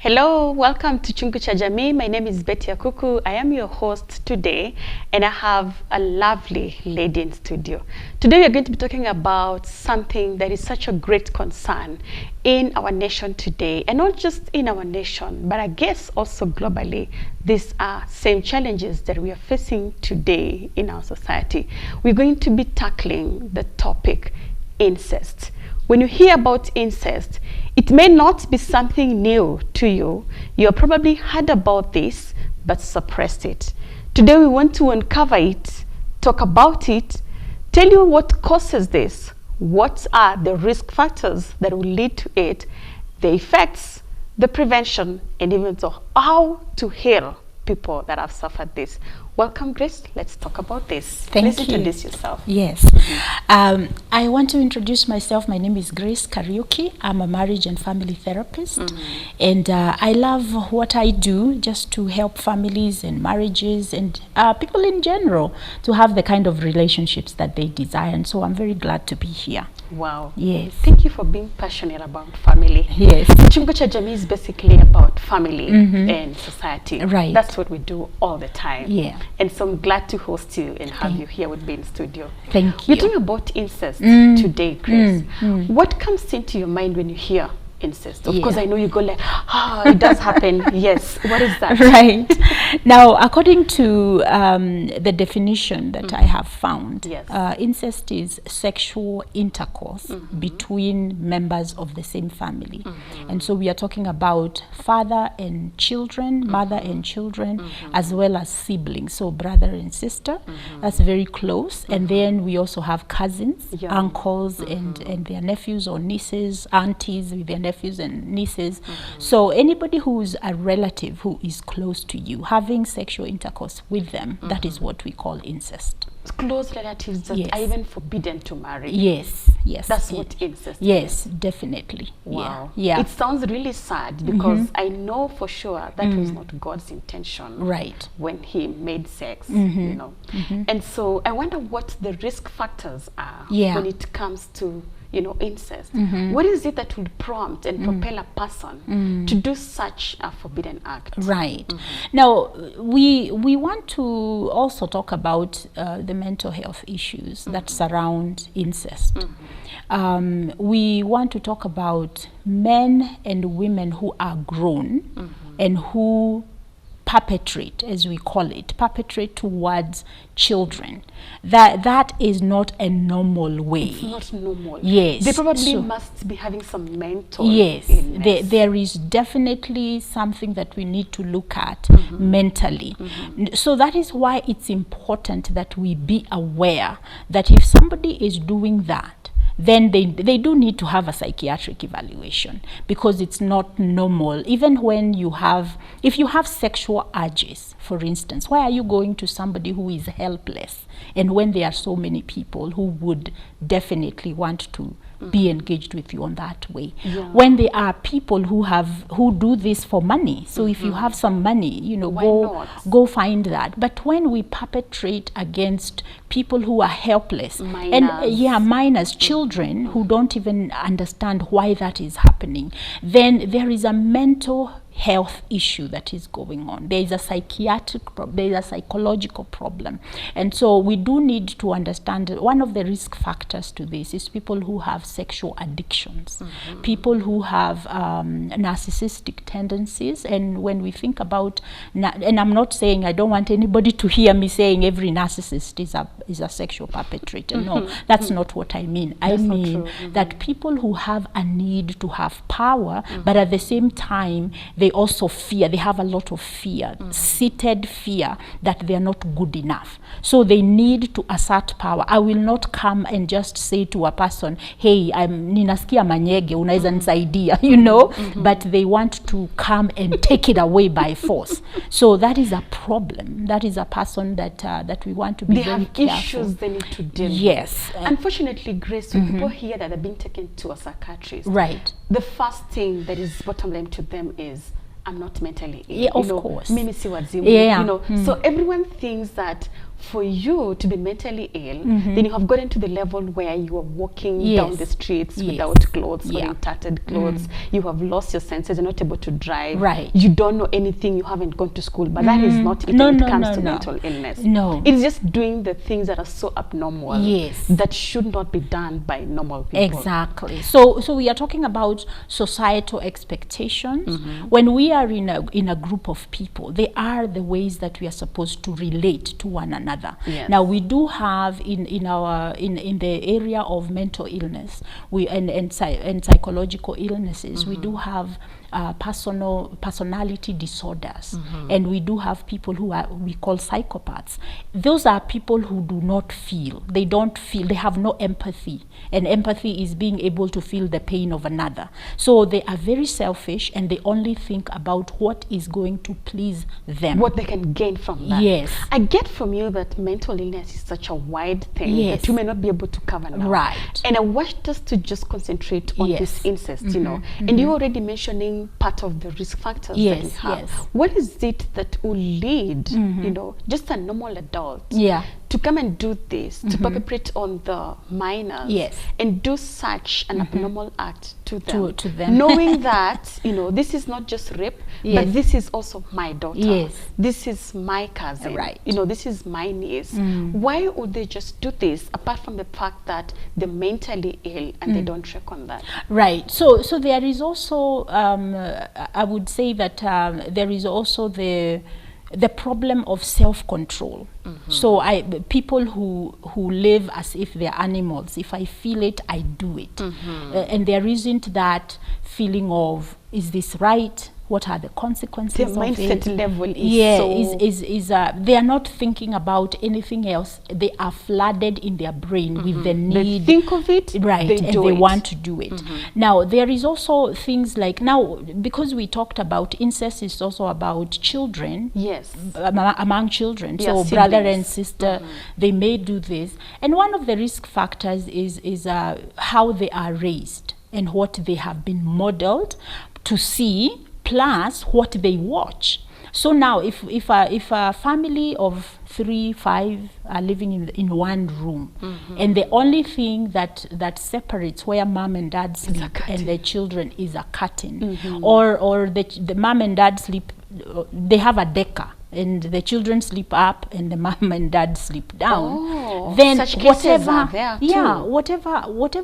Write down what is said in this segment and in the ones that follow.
Hello, welcome to Chungu cha Jamii. My name is Betty Akuku. I am your host today, and I have a lovely lady in studio. Today we are going to be talking about something that is such a great concern in our nation today, and not just in our nation, but I guess also globally. These are same challenges that we are facing today in our society. We're going to be tackling the topic incest. When you hear about incest, it may not be something new to you. You have probably heard about this, but suppressed it. Today we want to uncover it, talk about it, tell you what causes this, what are the risk factors that will lead to it, the effects, the prevention, and even how to heal people that have suffered this. Welcome, Grace. Let's talk about this. Thank you. Please introduce yourself. Yes. I want to introduce myself. My name is Grace Kariuki. I'm a marriage and family therapist. And I love what I do just to help families and marriages and people in general to have the kind of relationships that they desire. And so I'm very glad to be here. Wow. Yes. Thank you for being passionate about family. Yes. Chungu cha Jamii is basically about family and society. Right. That's what we do all the time. Yeah. And so I'm glad to host you and have you here with me in studio. Thank you. We're talking about incest today, Grace. What comes into your mind when you hear incest? Of course, I know you go like, it does happen. Yes. What is that? Right. Now, according to the definition that I have found, incest is sexual intercourse between members of the same family. And so we are talking about father and children, mother and children, as well as siblings. So brother and sister, that's very close. And then we also have cousins, uncles, and their nephews or nieces, aunties with their nephews and nieces. So anybody who's a relative who is close to you, having sexual intercourse with them, that is what we call incest. Close relatives that are even forbidden to marry. Yes. That's what incest is. Yes, definitely. Wow. Yeah. It sounds really sad because I know for sure that was not God's intention. Right. When he made sex, you know. And so I wonder what the risk factors are when it comes to incest. What is it that would prompt and propel a person to do such a forbidden act? Right. Now, we want to also talk about the mental health issues that surround incest. We want to talk about men and women who are grown and who perpetrate, as we call it, perpetrate towards children. That is not a normal way. It's not normal. Yes. They probably must be having some mental illness. There is definitely something that we need to look at mentally. So that is why it's important that we be aware that if somebody is doing that, then they do need to have a psychiatric evaluation, because it's not normal. Even when if you have sexual urges, for instance, why are you going to somebody who is helpless? And when there are so many people who would definitely want to be engaged with you on that way. When there are people who do this for money. So if you have some money, go find that. But when we perpetrate against people who are helpless, minors, children who don't even understand why that is happening, then there is a mental health issue that is going on. There is a psychiatric problem, there is a psychological problem. And so we do need to understand that one of the risk factors to this is people who have sexual addictions, people who have narcissistic tendencies. And when we think about, and I'm not saying, I don't want anybody to hear me saying every narcissist is a sexual perpetrator. No, that's not what I mean. I mean that people who have a need to have power, but at the same time, they also fear, they have a lot of fear, seated fear that they are not good enough. So they need to assert power. I will not come and just say to a person, hey, ninasikia manyege, unaweza nisaidia, but they want to come and take it away by force. So that is a problem. That is a person that we want to be very careful. They have issues they need to deal with. Yes. Unfortunately, Grace, when people hear that they're being taken to a psychiatrist, the first thing that is bottom line to them is, I'm not mentally ill. Yeah, of course. Mimi si wazimu. So everyone thinks that for you to be mentally ill, then you have gotten to the level where you are walking down the streets without clothes or in tattered clothes. You have lost your senses, you're not able to drive. Right. You don't know anything, you haven't gone to school, but that is not it when it comes to mental illness. No. It's just doing the things that are so abnormal that should not be done by normal people. Exactly. So we are talking about societal expectations. When we are in a group of people, they are the ways that we are supposed to relate to one another. Yes. Now we do have in the area of mental illness, and psychological illnesses, we do have personality disorders, and we do have people who we call psychopaths. Those are people who do not feel. They don't feel. They have no empathy, and empathy is being able to feel the pain of another. So they are very selfish, and they only think about what is going to please them, what they can gain from that. Yes. I get from you that mental illness is such a wide thing that you may not be able to cover now. Right. And I want us to just concentrate on this incest, you know. And you already mentioning part of the risk factors that we have. What is it that will lead, you know, just a normal adult to come and do this, to perpetrate on the minors and do such an abnormal act to them, knowing that, you know, this is not just rape, but this is also my daughter, this is my cousin, you know, this is my niece. Why would they just do this, apart from the fact that they're mentally ill and they don't check on that? Right. So there is also, I would say that there is also the problem of self-control. So people who live as if they're animals. If I feel it, I do it. And there isn't that feeling of, is this right? What are the consequences their of mindset it? level is they are not thinking about anything else. They are flooded in their brain with the need. They think of it, and they want to do it. Now there is also things like, now because we talked about incest, is also about children. Among children. So brother and sister, they may do this. And one of the risk factors is how they are raised and what they have been modeled to see, plus what they watch. So now if a family of 3, 5 are living in one room, and the only thing that separates where mom and dad sleep and the children is a curtain, or the mom and dad sleep, they have a decker, and the children sleep up and the mom and dad sleep down, then whatever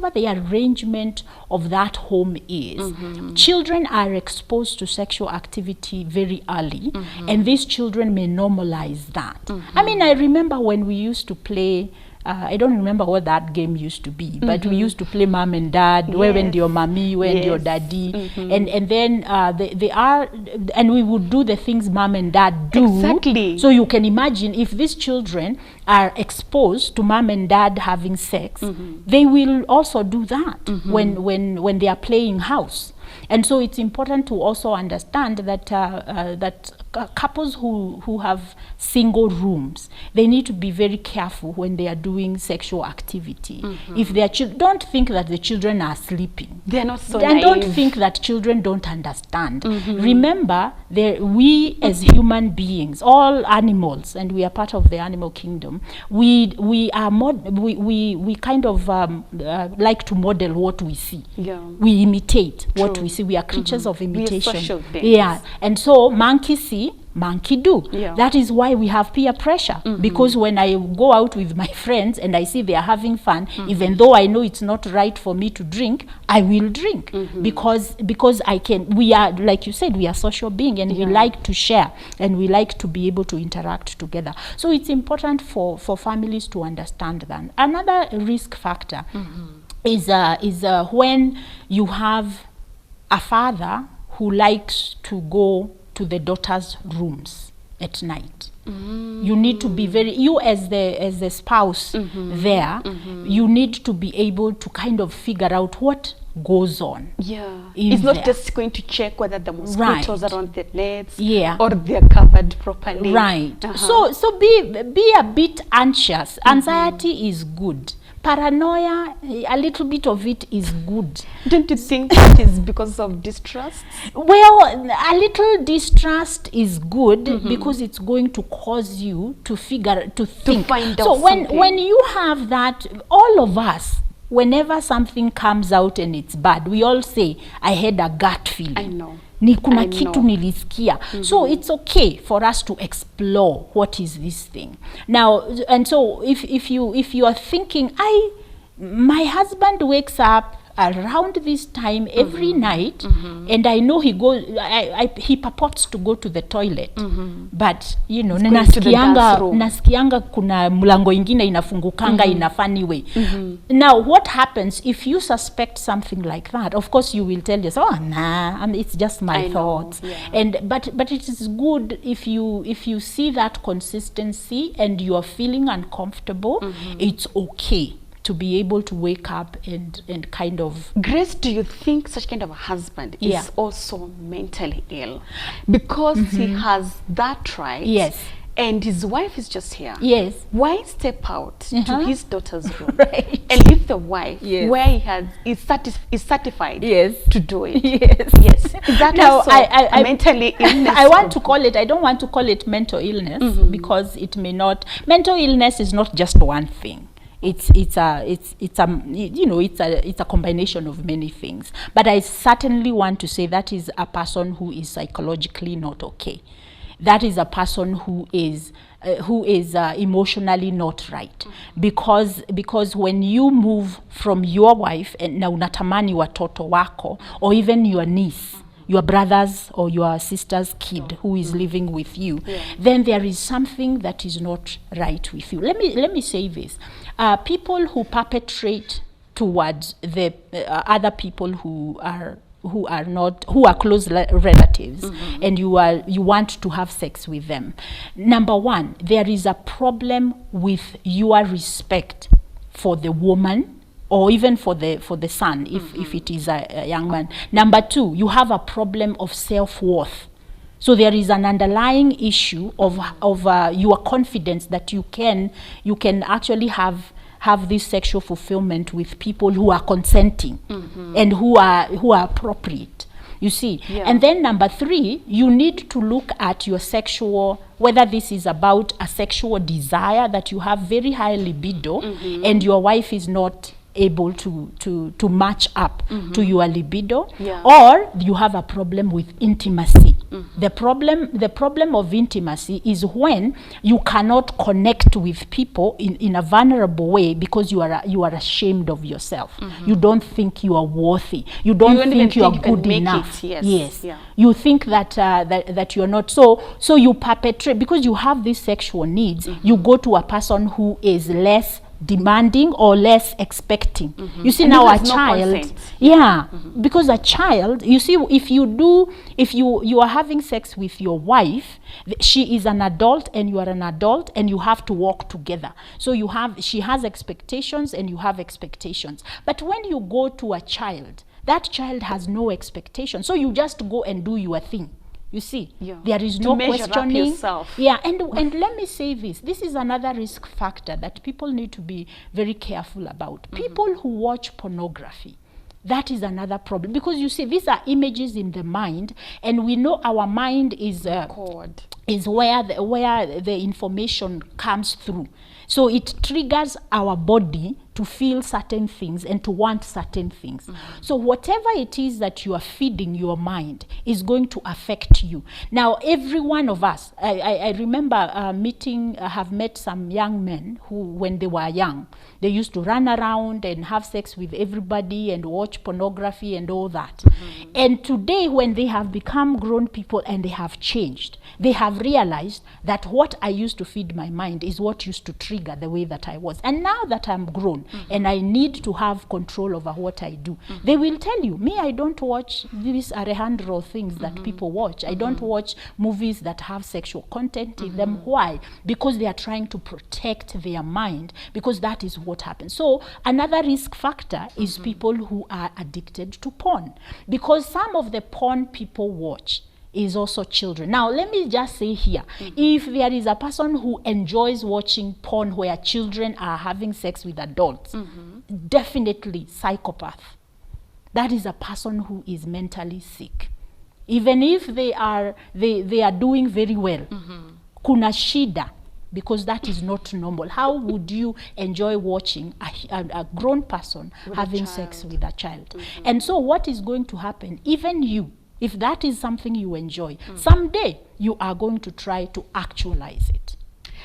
the arrangement of that home is, children are exposed to sexual activity very early, and these children may normalize that. I mean, I remember when we used to play, I don't remember what that game used to be, but we used to play mom and dad, where went your mommy, where went your daddy, and then they are, and we would do the things mom and dad do. Exactly. So you can imagine if these children are exposed to mom and dad having sex, they will also do that when they are playing house. And so it's important to also understand that that couples who have single rooms, they need to be very careful when they are doing sexual activity. If their don't think that the children are sleeping. They're not so And naive. don't think that children don't understand. Remember, we as human beings, all animals, and we are part of the animal kingdom, we kind of like to model what we see. We imitate what we see. We are creatures of imitation. We are social beings. And so monkey see, monkey do. That is why we have peer pressure, because when I go out with my friends and I see they are having fun, even though I know it's not right for me to drink, I will drink, because I can. We are, like you said, we are social beings, and we like to share, and we like to be able to interact together. So it's important for families to understand that. Another risk factor is when you have a father who likes to go to the daughter's rooms at night. You need to be very, you as the spouse there, you need to be able to kind of figure out what goes on. It's not just going to check whether the mosquitoes are on the nets or they're covered properly. So be a bit anxious. Anxiety is good, Paranoia, a little bit of it is good. Don't you think it is because of distrust? Well, a little distrust is good because it's going to cause you to think. Find out so something. when you have that, all of us, whenever something comes out and it's bad, we all say, I had a gut feeling. I know. Ni kuna I kitu know. nilisikia. So it's okay for us to explore what is this thing. Now, and so if you are thinking, my husband wakes up around this time every night, and I know he goes, he purports to go to the toilet, but you know, nasikianga kuna mlango ingine inafungukanga in a funny way. Now, what happens if you suspect something like that? Of course, you will tell yourself, oh nah, it's just my thoughts. And but it is good if you see that consistency and you are feeling uncomfortable. It's okay to be able to wake up and kind of... Grace, do you think such kind of a husband is also mentally ill? Because he has that right. Yes. And his wife is just here. Yes. Why step out to his daughter's room Right. and leave the wife where he is certified to do it? Yes. Is that now, also I mentally illness? I don't want to call it mental illness because it may not... Mental illness is not just one thing. It's a combination of many things. But I certainly want to say that is a person who is psychologically not okay. That is a person who is emotionally not right, because when you move from your wife and na unatamani watoto wako or even your niece, your brother's or your sister's kid who is living with you, then there is something that is not right with you. Let me say this. People who perpetrate towards the other people who are close relatives, and you want to have sex with them. Number one, there is a problem with your respect for the woman, or even for the son, if it is a young man. Number two, you have a problem of self-worth. So there is an underlying issue of your confidence that you can actually have this sexual fulfillment with people who are consenting and who are appropriate. You see. And then number three, you need to look at your sexual, whether this is about a sexual desire that you have very high libido and your wife is not able to match up to your libido, or you have a problem with intimacy. The problem of intimacy is when you cannot connect with people in a vulnerable way because you are ashamed of yourself. You don't think you are worthy. You don't think you are good enough. You think that you are not. So you perpetrate, because you have these sexual needs. You go to a person who is less demanding or less expecting. You see, and now a child, because a child, you see, if you are having sex with your wife, she is an adult and you are an adult, and you have to work together. So she has expectations and you have expectations. But when you go to a child, that child has no expectation. So you just go and do your thing. You see, there is no questioning. And let me say this. This is another risk factor that people need to be very careful about. People who watch pornography, that is another problem. Because you see, these are images in the mind, and we know our mind is where the information comes through. So it triggers our body to feel certain things and to want certain things. So whatever it is that you are feeding your mind is going to affect you. Now, every one of us, I remember have met some young men who, when they were young, they used to run around and have sex with everybody and watch pornography and all that. And today, when they have become grown people and they have changed, they have realized that what I used to feed my mind is what used to trigger the way that I was. And now that I'm grown, and I need to have control over what I do, they will tell you, me, I don't watch these Alejandro things that people watch. I don't watch movies that have sexual content in them. Why? Because they are trying to protect their mind, because that is what happens. So another risk factor is people who are addicted to porn, because some of the porn people watch is also children. Now, let me just say here, if there is a person who enjoys watching porn where children are having sex with adults, definitely psychopath. That is a person who is mentally sick. Even if they are doing very well, kuna shida, because that is not normal. How would you enjoy watching a grown person having sex with a child? And so what is going to happen, even you, if that is something you enjoy, someday you are going to try to actualize it.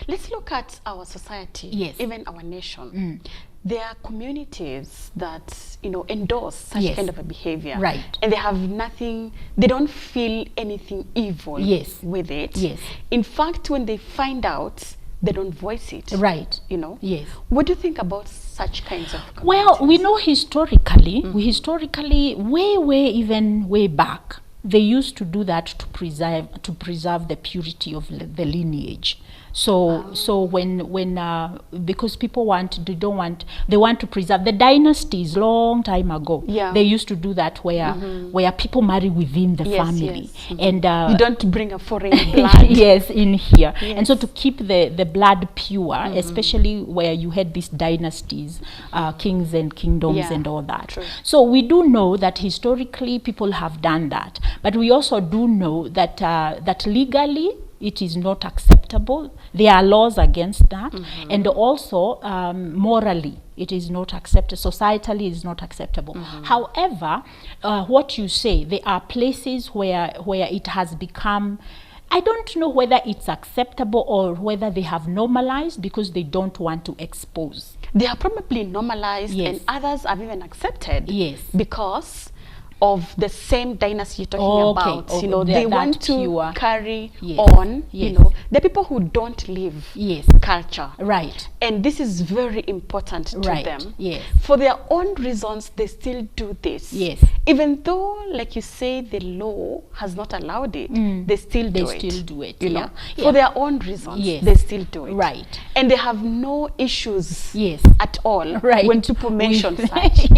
Let's look at our society, even our nation. There are communities that, you know, endorse such kind of a behavior. Right. And they have nothing, they don't feel anything evil with it. Yes. In fact, when they find out, they don't voice it. Right. You know? Yes. What do you think about such kinds of communities? Well, we know historically, way back, they used to do that to preserve the purity of the lineage. So when because people they want to preserve the dynasties long time ago. They used to do that where people marry within the family, and you don't bring a foreign blood in here, and so to keep the blood pure, especially where you had these dynasties, kings and kingdoms and all that. True. So we do know that historically people have done that, but we also do know that that legally it is not acceptable. There are laws against that, and also morally it is not accepted. Societally it is not acceptable. However, what you say, there are places where it has become, I don't know whether it's acceptable or whether they have normalized because they don't want to expose. They are probably normalized, and others have even accepted. Because of the same dynasty you're talking about. You know, they want to carry on. You know, the people who don't live culture. Right. And this is very important to them. Yes. For their own reasons, they still do this. Yes. Even though, like you say, the law has not allowed it, they still do it. You know, for their own reasons, they still do it. Right. And they have no issues at all when people mention such.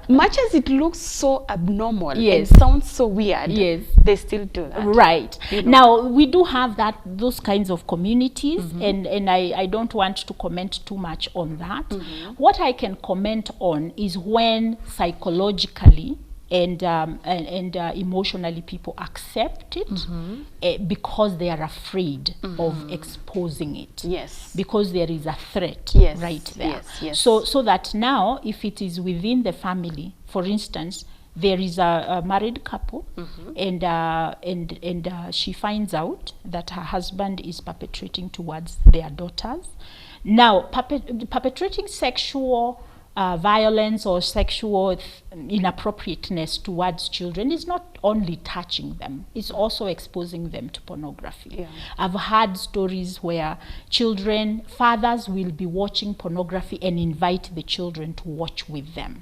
Much as it looks so abnormal and sounds so weird, they still do that. Right. You know? Now, we do have those kinds of communities, and I don't want to comment too much on that. What I can comment on is when psychologically and emotionally people accept it because they are afraid of exposing it. Because there is a threat right there. So that now, if it is within the family, for instance, there is a married couple, and she finds out that her husband is perpetrating towards their daughters. Now, perpetrating sexual violence or sexual inappropriateness towards children is not only touching them, it's also exposing them to pornography. I've heard stories where fathers will be watching pornography and invite the children to watch with them.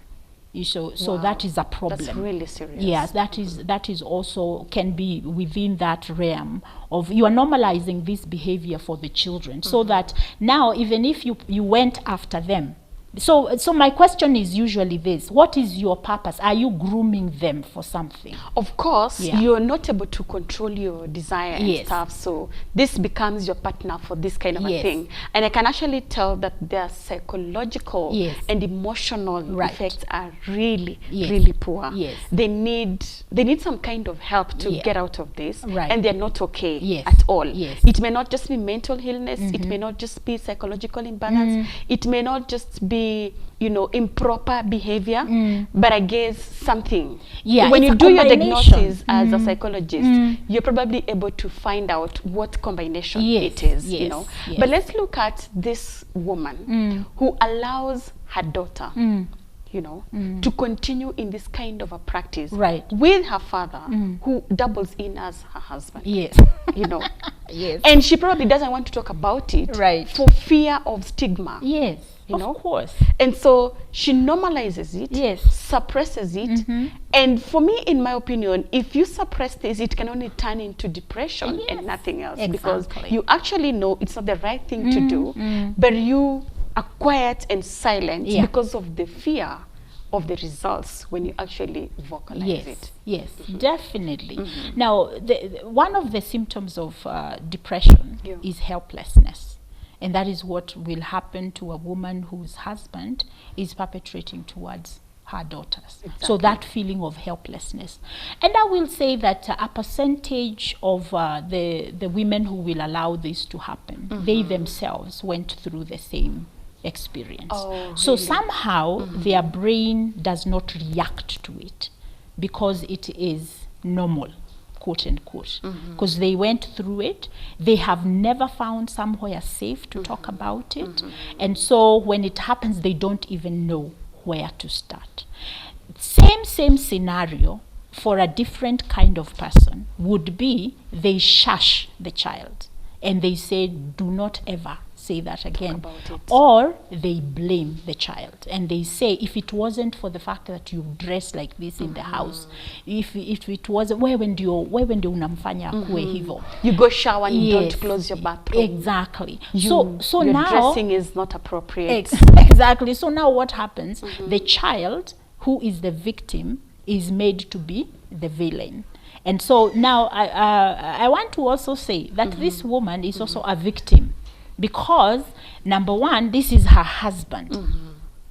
So that is a problem. That's really serious. Yes, that is also can be within that realm of you are normalizing this behavior for the children, so that now even if you went after them. So my question is usually this: what is your purpose? Are you grooming them for something? Of course, you're not able to control your desire and stuff, so this becomes your partner for this kind of a thing. And I can actually tell that their psychological and emotional effects are really, really poor. They need some kind of help to get out of this, and they're not okay at all. It may not just be mental illness, it may not just be psychological imbalance, it may not just be, you know, improper behavior, but I guess something. When you do your diagnosis as a psychologist, you're probably able to find out what combination it is, you know. But let's look at this woman who allows her daughter, you know, to continue in this kind of a practice with her father, who doubles in as her husband. You know. And she probably doesn't want to talk about it for fear of stigma. You know? Of course. And so she normalizes it, suppresses it. And for me, in my opinion, if you suppress this, it can only turn into depression and nothing else. Because you actually know it's not the right thing to do, but you are quiet and silent because of the fear of the results when you actually vocalize it. Yes, definitely. Now, one of the symptoms of depression is helplessness. And that is what will happen to a woman whose husband is perpetrating towards her daughters. Exactly. So that feeling of helplessness. And I will say that a percentage of the women who will allow this to happen, they themselves went through the same experience. Oh, so really? somehow their brain does not react to it because it is normal, quote unquote, because they went through it. They have never found somewhere safe to talk about it. And so when it happens, they don't even know where to start. Same scenario for a different kind of person would be they shush the child and they say, do not ever say that again. Or they blame the child and they say, if it wasn't for the fact that you dress like this in the house, if it wasn't, wewe ndio unamfanya akue hivyo. You go shower and you don't close your bathroom. Exactly. So your now dressing is not appropriate. Exactly. So now what happens? The child who is the victim is made to be the villain. And so now I want to also say that this woman is also a victim. Because, number one, this is her husband.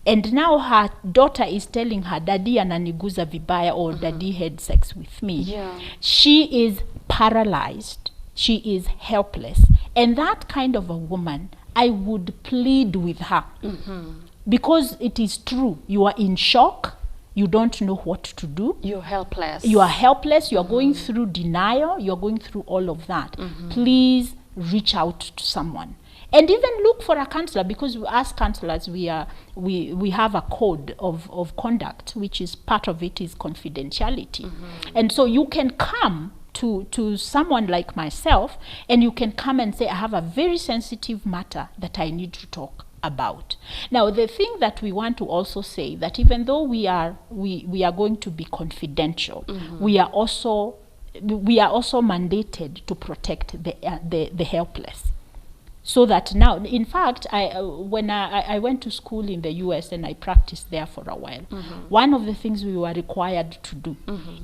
And now her daughter is telling her, daddy ananiguza vibaya, or daddy had sex with me. Yeah. She is paralyzed. She is helpless. And that kind of a woman, I would plead with her. Because it is true. You are in shock. You don't know what to do. You're helpless. You are helpless. You are going through denial. You are going through all of that. Please reach out to someone. And even look for a counselor, because as counselors, we have a code of conduct, which is part of it is confidentiality. And so you can come to someone like myself, and you can come and say, I have a very sensitive matter that I need to talk about. Now, the thing that we want to also say, that even though we are going to be confidential, we are also mandated to protect the helpless. So that now, in fact, when I went to school in the US and I practiced there for a while, one of the things we were required to do,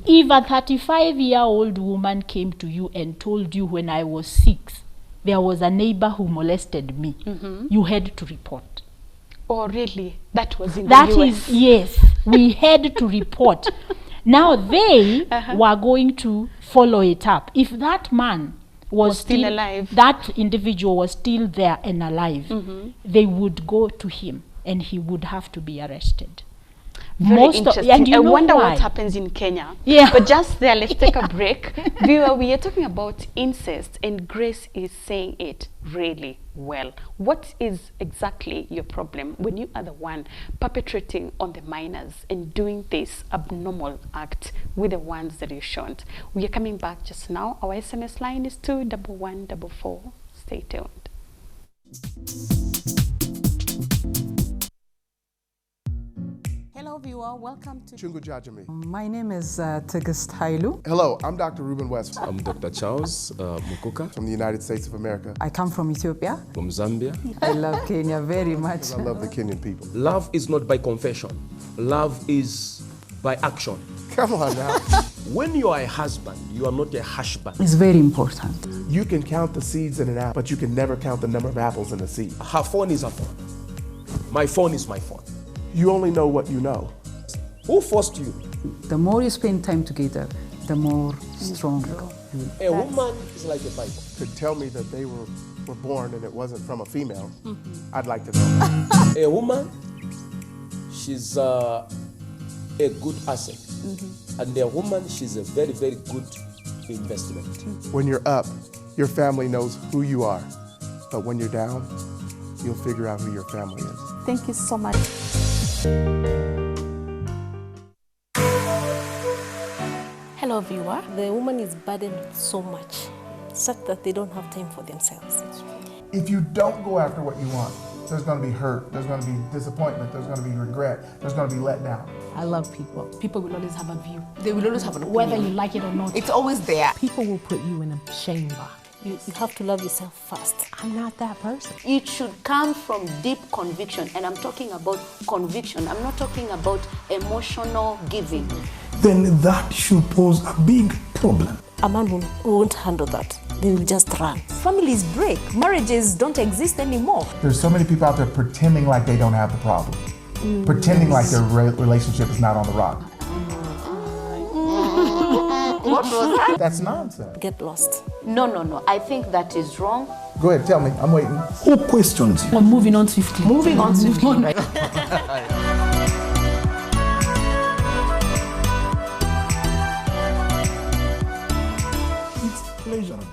if a 35-year-old woman came to you and told you when I was 6, there was a neighbor who molested me, you had to report. Oh, really? That was in the US? That is, yes, we had to report. Now they were going to follow it up. If that man was still alive, that individual was still there and alive, they would go to him and he would have to be arrested. Very interesting. And I wonder what happens in Kenya. Yeah. But just there, let's take a break. Viewer, we are talking about incest, and Grace is saying it really well. What is exactly your problem when you are the one perpetrating on the minors and doing this abnormal act with the ones that you shunned? We are coming back just now. Our SMS line is 21144. Stay tuned. Hello viewer, welcome to Chungu Jajami. My name is Tigist Hailu. Hello, I'm Dr. Ruben West I'm Dr. Charles Mukuka from the United States of America. I come from Ethiopia. from Zambia. I love Kenya very much. I love the Kenyan people. Love is not by confession. Love is by action. Come on now. When you are a husband, you are not a husband. It's very important. You can count the seeds in an apple, but you can never count the number of apples in a seed. Her phone is her phone. My phone is my phone. You only know what you know. Who forced you? The more you spend time together, the more strong. A woman is like a Bible. Could tell me that they were born and it wasn't from a female, I'd like to know. A woman, she's a good asset. And a woman, she's a very, very good investment. When you're up, your family knows who you are. But when you're down, you'll figure out who your family is. Thank you so much. Hello viewer. The woman is burdened with so much, such that they don't have time for themselves. If you don't go after what you want, there's going to be hurt, there's going to be disappointment, there's going to be regret, there's going to be let down. I love people. People will always have a view. They will always have an opinion. Whether you like it or not. It's always there. People will put you in a shame box. You have to love yourself first. I'm not that person. It should come from deep conviction, and I'm talking about conviction. I'm not talking about emotional giving. Then that should pose a big problem. A man won't handle that. They will just run. Families break. Marriages don't exist anymore. There's so many people out there pretending like they don't have the problem. Pretending like their relationship is not on the rock. What was that? That's nonsense. Get lost. No. I think that is wrong. Go ahead, tell me. I'm waiting. Who questions you? Well, moving on swiftly. Moving on swiftly. Right? It's pleasurable.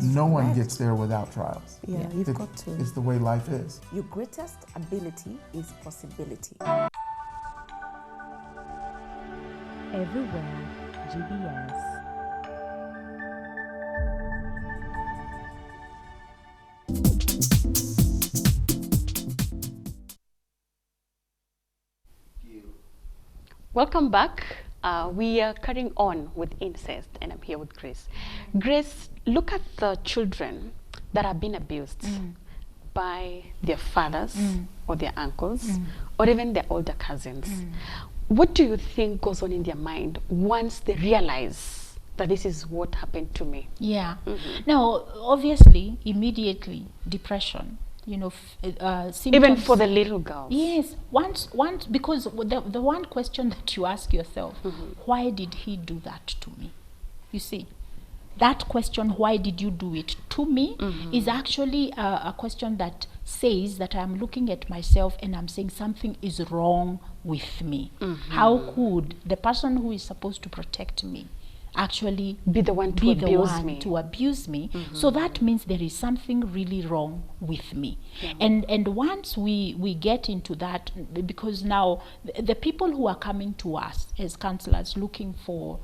No one gets there without trials. Yeah, you've got to. It's the way life is. Your greatest ability is possibility. Everywhere GBS. Welcome back. We are carrying on with incest, and I'm here with Grace. Grace, look at the children that have been abused by their fathers or their uncles or even their older cousins. What do you think goes on in their mind once they realize that this is what happened to me? Yeah. Now, obviously, immediately, depression, you know, symptoms. Even for the little girls. Yes. Once, because the one question that you ask yourself, why did he do that to me? You see, that question, why did you do it to me, is actually a question that says that I'm looking at myself and I'm saying something is wrong with me. How could the person who is supposed to protect me actually be the one to abuse me? So that means there is something really wrong with me. And once we get into that, because now the people who are coming to us as counselors looking for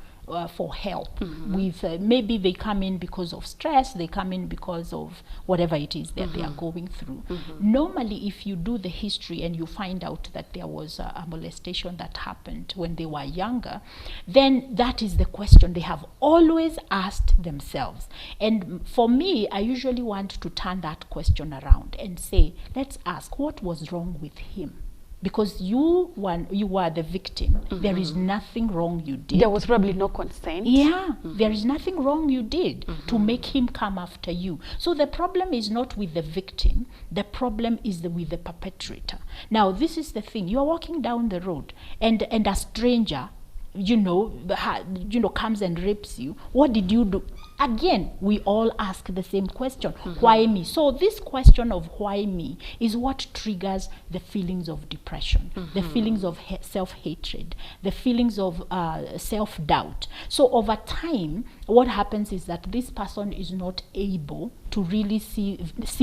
help with maybe they come in because of stress, they come in because of whatever it is that they are going through. Normally, if you do the history and you find out that there was a molestation that happened when they were younger, then that is the question they have always asked themselves. And for me, I usually want to turn that question around and say, let's ask, what was wrong with him? Because you were the victim. There is nothing wrong you did. There was probably no consent. Yeah, there is nothing wrong you did to make him come after you. So the problem is not with the victim. The problem is with the perpetrator. Now, this is the thing. You are walking down the road and a stranger, comes and rapes you. What did you do? Again, we all ask the same question, why me? So this question of why me is what triggers the feelings of depression, the feelings of self-hatred, the feelings of self-doubt. So over time, what happens is that this person is not able to really see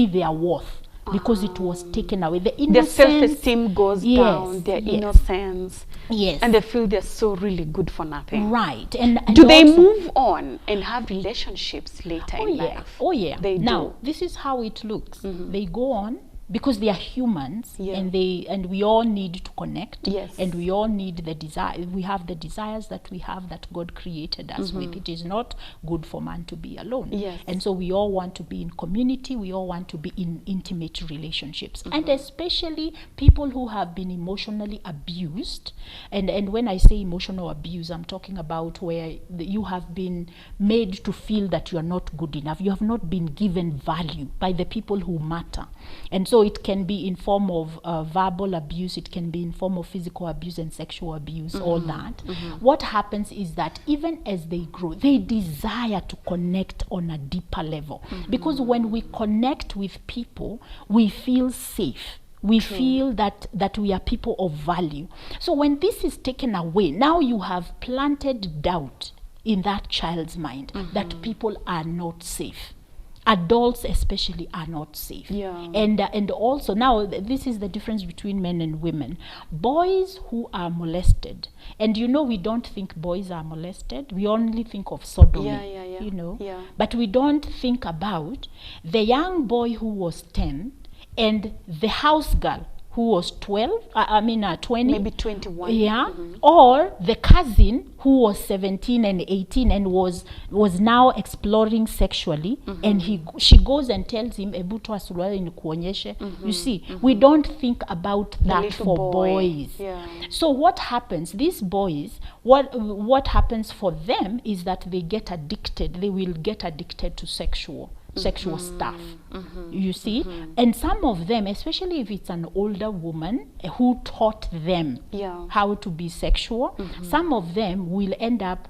their worth, because it was taken away. Their self-esteem goes down, their innocence. Yes. And they feel they're so really good for nothing. Right. And do they move on and have relationships later in life? Oh, yeah. They now, do. this is how it looks. They go on because they are humans, and we all need to connect. Yes. And we all need the desire. We have the desires that we have that God created us with. It is not good for man to be alone. Yes. And so we all want to be in community. We all want to be in intimate relationships. And especially people who have been emotionally abused. And when I say emotional abuse, I'm talking about where you have been made to feel that you are not good enough. You have not been given value by the people who matter. And so it can be in form of verbal abuse, it can be in form of physical abuse and sexual abuse, all that. What happens is that even as they grow, they desire to connect on a deeper level. Because when we connect with people, we feel safe. We feel that we are people of value. So when this is taken away, now you have planted doubt in that child's mind that people are not safe. Adults especially are not safe. And also now this is the difference between men and women. Boys who are molested, and we don't think boys are molested, we only think of sodomy, but we don't think about the young boy who was 10 and the house girl who was 20. Maybe 21. Yeah. Or the cousin who was 17 and 18 and was now exploring sexually, and she goes and tells him, "Ebu toa suruali nikuonyeshe." You see, we don't think about that little for boy. boys. Yeah. So what happens? These boys, what happens for them is that they get addicted. They will get addicted to sexual stuff. You see, and some of them, especially if it's an older woman who taught them how to be sexual, some of them will end up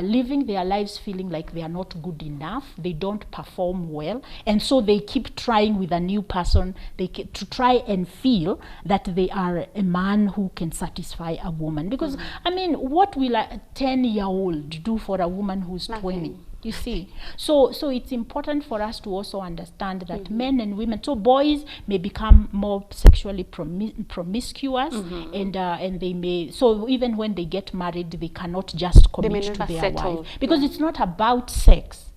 living their lives feeling like they are not good enough, they don't perform well, and so they keep trying with a new person to try and feel that they are a man who can satisfy a woman. Because I mean, what will a 10-year-old do for a woman who's 20? You see, so it's important for us to also understand that men and women, so boys may become more sexually promiscuous, and they may, so even when they get married, they cannot just commit to their wife, because it's not about sex,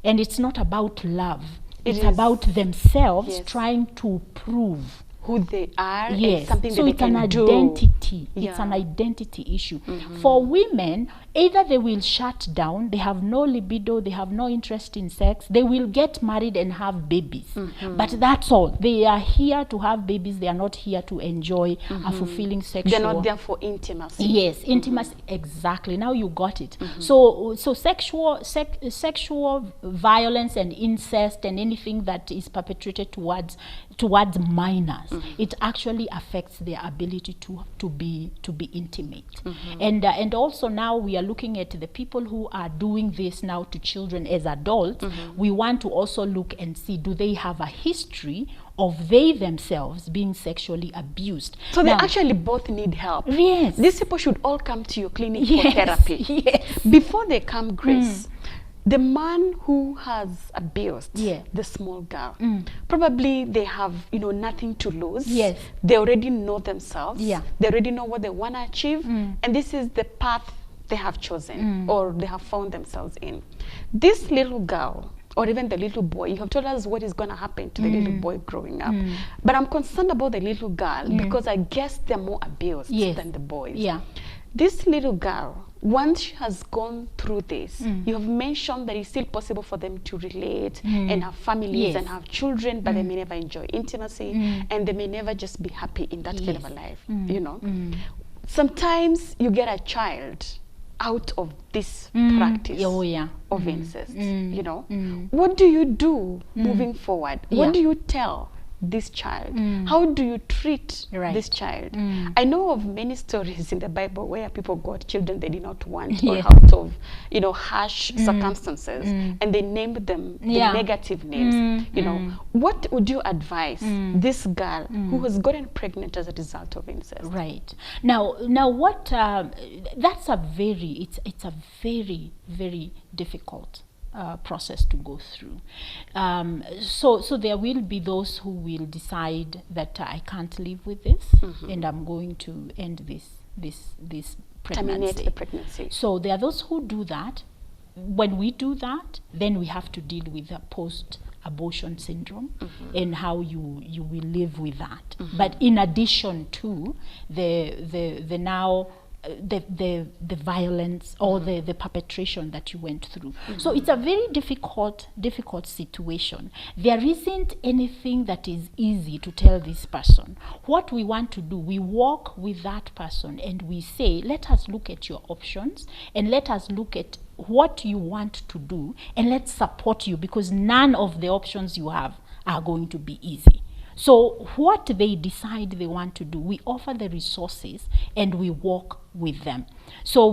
and it's not about love. It's about themselves trying to prove who they are. Yes, and something so that it's they an can identity. do. It's an identity issue. For women, either they will shut down, they have no libido, they have no interest in sex, they will get married and have babies. But that's all. They are here to have babies, they are not here to enjoy a fulfilling sexual. They're not there for intimacy. Yes, intimacy, exactly. Now you got it. So sexual violence and incest and anything that is perpetrated towards minors, it actually affects their ability to be intimate. And also now we are looking at the people who are doing this now to children as adults. We want to also look and see, do they have a history of they themselves being sexually abused? So they actually both need help. Yes. These people should all come to your clinic for therapy. Yes. Before they come, Grace, the man who has abused the small girl, probably they have, nothing to lose. Yes. They already know themselves. Yeah. They already know what they want to achieve. And this is the path they have chosen or they have found themselves in. This little girl, or even the little boy, you have told us what is going to happen to the little boy growing up. But I'm concerned about the little girl because I guess they're more abused than the boys. Yeah. This little girl, once she has gone through this, you have mentioned that it's still possible for them to relate and have families and have children, but they may never enjoy intimacy and they may never just be happy in that kind of a life, Sometimes you get a child out of this practice of incest, What do you do moving forward? What do you tell this child? How do you treat this child? I know of many stories in the Bible where people got children they did not want or out of harsh circumstances, and they named them the negative names. What would you advise this girl who has gotten pregnant as a result of incest? Right. Now what that's a very very difficult process to go through. So there will be those who will decide that I can't live with this and I'm going to end this pregnancy. Terminate the pregnancy. So there are those who do that. When we do that, then we have to deal with the post-abortion syndrome and how you will live with that. But in addition to the violence or the perpetration that you went through. So it's a very difficult situation. There isn't anything that is easy to tell this person. What we want to do, we walk with that person and we say, let us look at your options and let us look at what you want to do and let's support you, because none of the options you have are going to be easy. So what they decide they want to do, we offer the resources and we work with them. So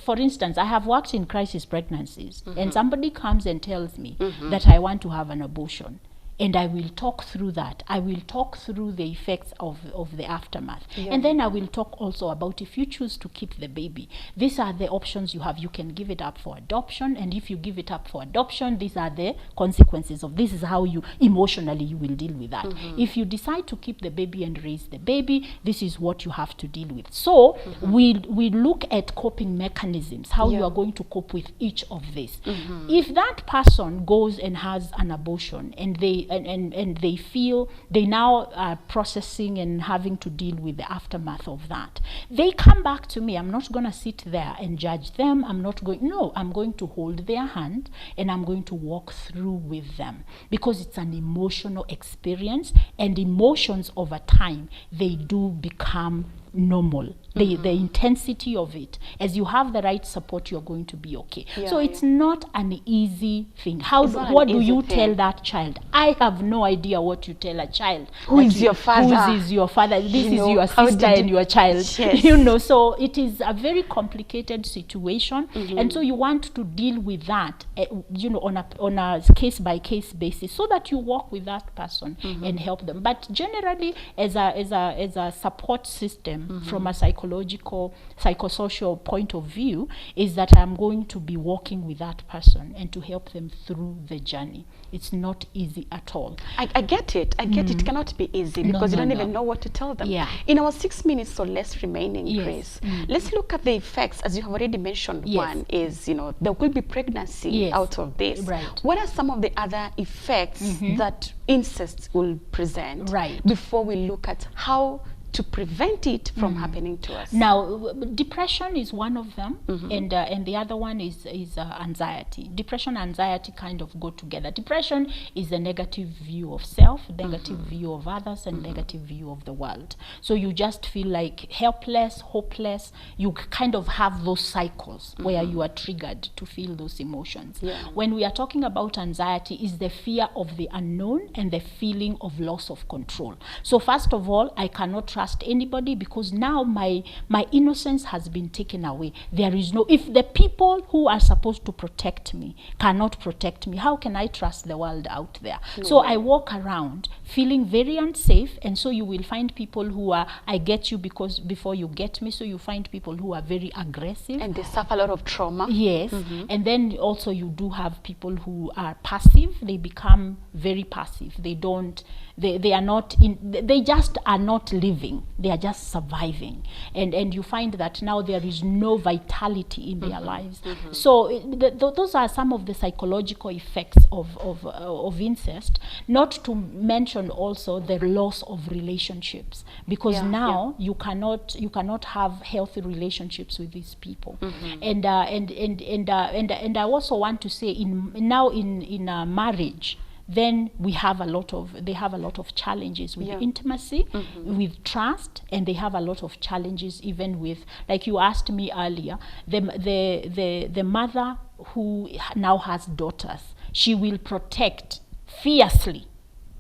for instance, I have worked in crisis pregnancies and somebody comes and tells me that I want to have an abortion. And I will talk through that. I will talk through the effects of the aftermath. And then I will talk also about if you choose to keep the baby, these are the options you have. You can give it up for adoption. And if you give it up for adoption, these are the consequences of this is how you emotionally you will deal with that. If you decide to keep the baby and raise the baby, this is what you have to deal with. So we look at coping mechanisms, how you are going to cope with each of this. If that person goes and has an abortion and they and they feel they now are processing and having to deal with the aftermath of that. They come back to me. I'm not going to sit there and judge them. I'm going to hold their hand and I'm going to walk through with them, because it's an emotional experience, and emotions over time, they do become normal. The intensity of it, as you have the right support, you're going to be okay. So it's not an easy thing. What do you tell that child? I have no idea what you tell a child. Who is your father? Who is your father? This is your sister and your child. Yes. So it is a very complicated situation, and so you want to deal with that, on a case-by-case basis, so that you work with that person and help them. But generally, as a support system, from a psychosocial point of view, is that I'm going to be working with that person and to help them through the journey. It's not easy at all. I get it. It cannot be easy, because you don't even know what to tell them. In our 6 minutes or less remaining, Grace, let's look at the effects. As you have already mentioned, one is, there will be pregnancy out of this. What are some of the other effects that incest will present before we look at how to prevent it from happening to us? Now, depression is one of them, and the other one is anxiety. Depression and anxiety kind of go together. Depression is a negative view of self, negative view of others, and negative view of the world. So you just feel like helpless, hopeless. You kind of have those cycles where you are triggered to feel those emotions. When we are talking about anxiety, is the fear of the unknown and the feeling of loss of control. So first of all, I cannot trust anybody, because now my innocence has been taken away. There is no, if the people who are supposed to protect me cannot protect me, how can I trust the world out there? So I walk around feeling very unsafe, and so you will find people who are, I get you because before you get me, so you find people who are very aggressive. And they suffer a lot of trauma. Yes, and then also you do have people who are passive. They become very passive. They don't, they are not they just are not living. They are just surviving, and you find that now there is no vitality in their lives. So those are some of the psychological effects of incest, not to mention also the loss of relationships, because now you cannot have healthy relationships with these people. And I also want to say, in marriage, then they have a lot of challenges with intimacy, with trust, and they have a lot of challenges even with, like you asked me earlier, the mother who now has daughters, she will protect fiercely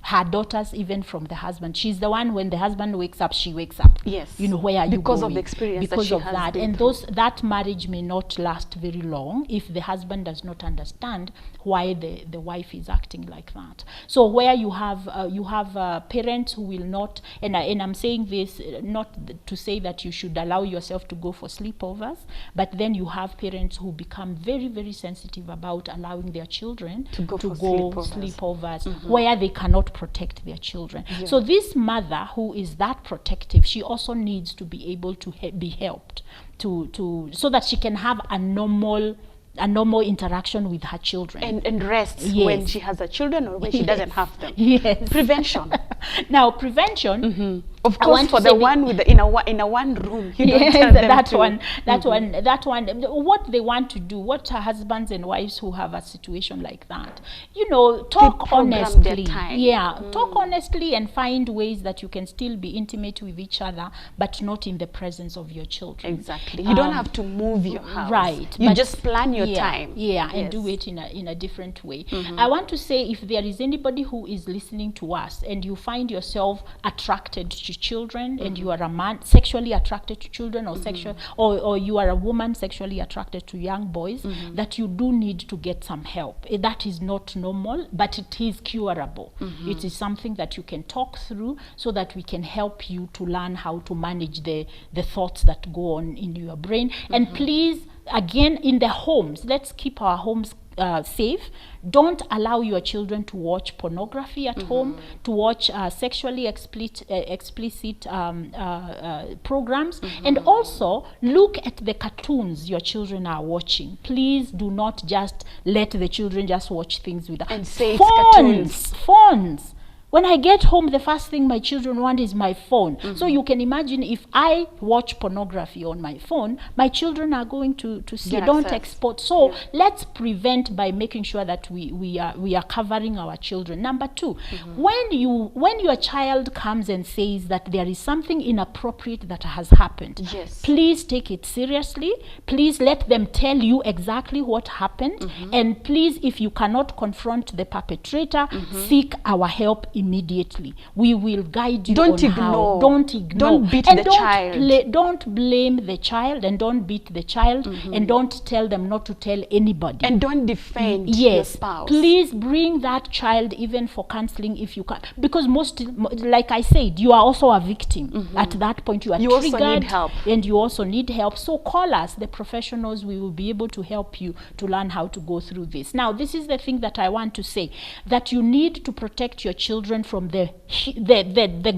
her daughters even from the husband. She's the one, when the husband wakes up, she wakes up. Yes. Where are you going? Because of the experience that she has been through. And that marriage may not last very long if the husband does not understand why the wife is acting like that. So where you have parents who will not, and I'm saying this not to say that you should allow yourself to go for sleepovers, but then you have parents who become very, very sensitive about allowing their children to go sleepovers where they cannot protect their children. So this mother who is that protective, she also needs to be able to be helped so that she can have a normal interaction with her children. And rest when she has her children or when she doesn't have them. Prevention. Now, prevention, of course, for the one with in a one room, you don't tell them that one, what they want to do, what husbands and wives who have a situation like that, talk honestly. Talk honestly and find ways that you can still be intimate with each other, but not in the presence of your children. Exactly. You don't have to move your house. Right. You just plan your time. And do it in a different way. I want to say, if there is anybody who is listening to us and you find yourself attracted to children, and you are a man sexually attracted to children, or or you are a woman sexually attracted to young boys, that you do need to get some help. That is not normal, but it is curable. It is something that you can talk through, so that we can help you to learn how to manage the thoughts that go on in your brain. And please, again, in the homes, let's keep our homes safe. Don't allow your children to watch pornography at home, to watch sexually explicit programs, and also look at the cartoons your children are watching. Please do not just let the children just watch things with and say phones. phones. When I get home, the first thing my children want is my phone. So you can imagine if I watch pornography on my phone, my children are going to see. Get Don't access. export. So let's prevent by making sure that we are covering our children. Number two, when your child comes and says that there is something inappropriate that has happened, Yes. please take it seriously. Please let them tell you exactly what happened. And please, if you cannot confront the perpetrator, seek our help immediately. We will guide you Don't on how. ignore. Don't ignore. Don't beat and the don't child. don't blame the child, and don't beat the child, and don't tell them not to tell anybody. And don't defend your Yes, spouse. please bring that child even for counseling if you can, because like I said, you are also a victim. At that point, you are You also triggered, need help. and you also need help. So call us, the professionals. We will be able to help you to learn how to go through this. Now, this is the thing that I want to say, that you need to protect your children from the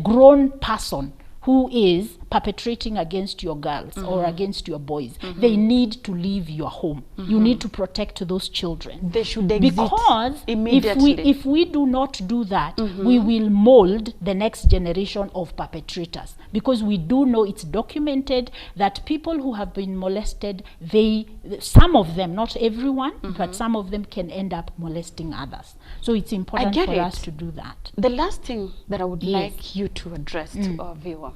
grown person who is perpetrating against your girls or against your boys. They need to leave your home. You need to protect those children. They should exit because immediately. if we do not do that, we will mold the next generation of perpetrators, because we do know, it's documented, that people who have been molested, some of them, not everyone, but some of them can end up molesting others. So it's important for us to do that. The last thing that I would Yes. like you to address to our viewer.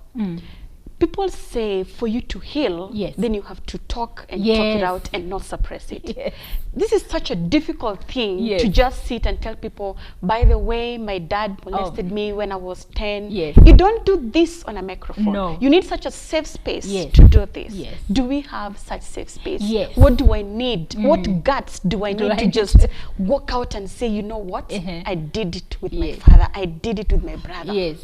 People say for you to heal, then you have to talk and talk it out and not suppress it. This is such a difficult thing to just sit and tell people, by the way, my dad molested me when I was 10. You don't do this on a microphone. No. You need such a safe space to do this. Do we have such safe space? What do I need? What guts do I need to just walk out and say, you know what? I did it with my father. I did it with my brother. Yes.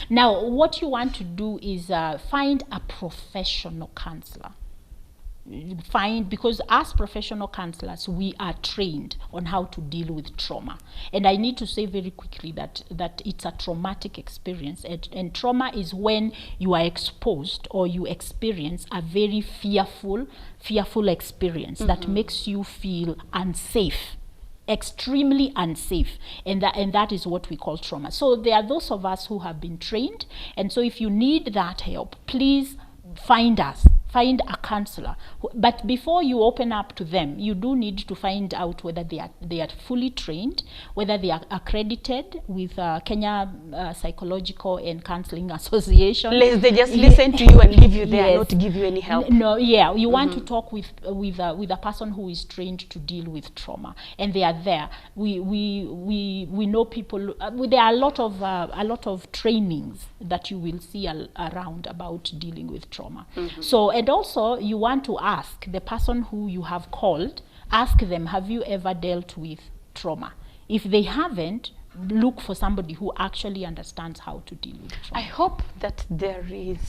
Now, what you want to do is find a professional counselor. Because as professional counselors, we are trained on how to deal with trauma. And I need to say very quickly that it's a traumatic experience. And trauma is when you are exposed or you experience a very fearful experience that makes you feel unsafe. Extremely unsafe, and that is what we call trauma. So there are those of us who have been trained, and so if you need that help, please find us. Find a counselor. But before you open up to them, you do need to find out whether they are fully trained, whether they are accredited with Kenya Psychological and Counseling Association. They just listen to you and leave you there, not give you any help. No, you want to talk with a person who is trained to deal with trauma, and they are there. We know people. There are a lot of trainings that you will see around about dealing with trauma. So. And also, you want to ask the person who you have called, ask them, have you ever dealt with trauma? If they haven't, look for somebody who actually understands how to deal with trauma. I hope that there is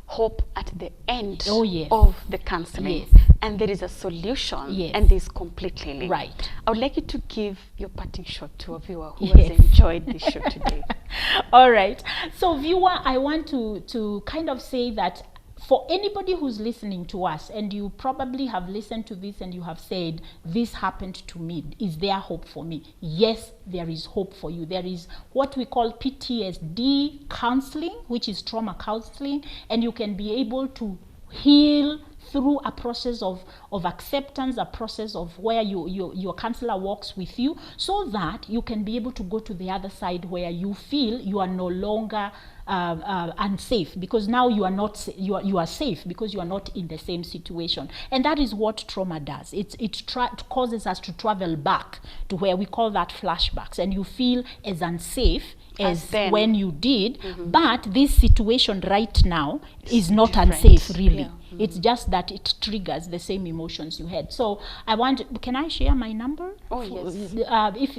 hope at the end yes. of the counseling. Yes. And there is a solution, yes. and there's complete healing. Right. I would like you to give your parting shot to a viewer who has enjoyed this show today. All right. So viewer, I want to kind of say that for anybody who's listening to us, and you probably have listened to this and you have said, this happened to me, is there hope for me? Yes, there is hope for you. There is what we call PTSD counseling, which is trauma counseling, and you can be able to heal through a process of acceptance, a process of where your counselor works with you, so that you can be able to go to the other side where you feel you are no longer unsafe, because now you are safe because you are not in the same situation. And that is what trauma does. It causes us to travel back to where we call that flashbacks, and you feel as unsafe as when you did, but this situation right now is not different. Unsafe, really. It's just that it triggers the same emotions you had. So can I share my number? Oh, yes.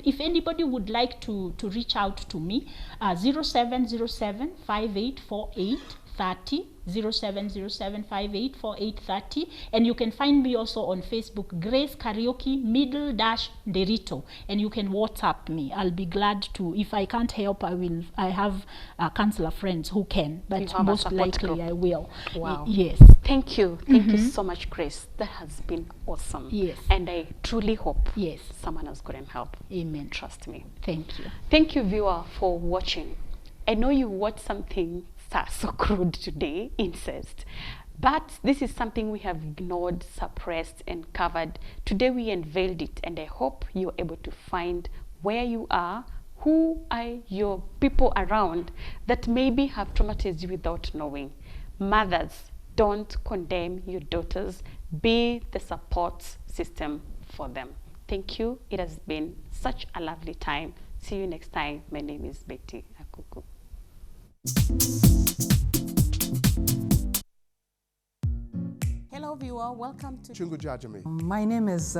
If anybody would like to reach out to me, 0707-5848 30 0707584830, and you can find me also on Facebook, Grace Kariuki _Derito, and you can WhatsApp me. I'll be glad to. If I can't help, I have counselor friends who can, but most likely I will. Wow. Yes. Thank you. Thank you so much, Grace. That has been awesome. Yes. And I truly hope yes someone else could help. Amen. Trust me. Thank you. Thank you, viewer, for watching. I know you watched something so crude today, incest. But this is something we have ignored, suppressed, and covered. Today we unveiled it, and I hope you're able to find where you are, who are your people around that maybe have traumatized you without knowing. Mothers, don't condemn your daughters. Be the support system for them. Thank you. It has been such a lovely time. See you next time. My name is Betty Akuku. Hello, viewer. Welcome to Chungu Jajami. My name is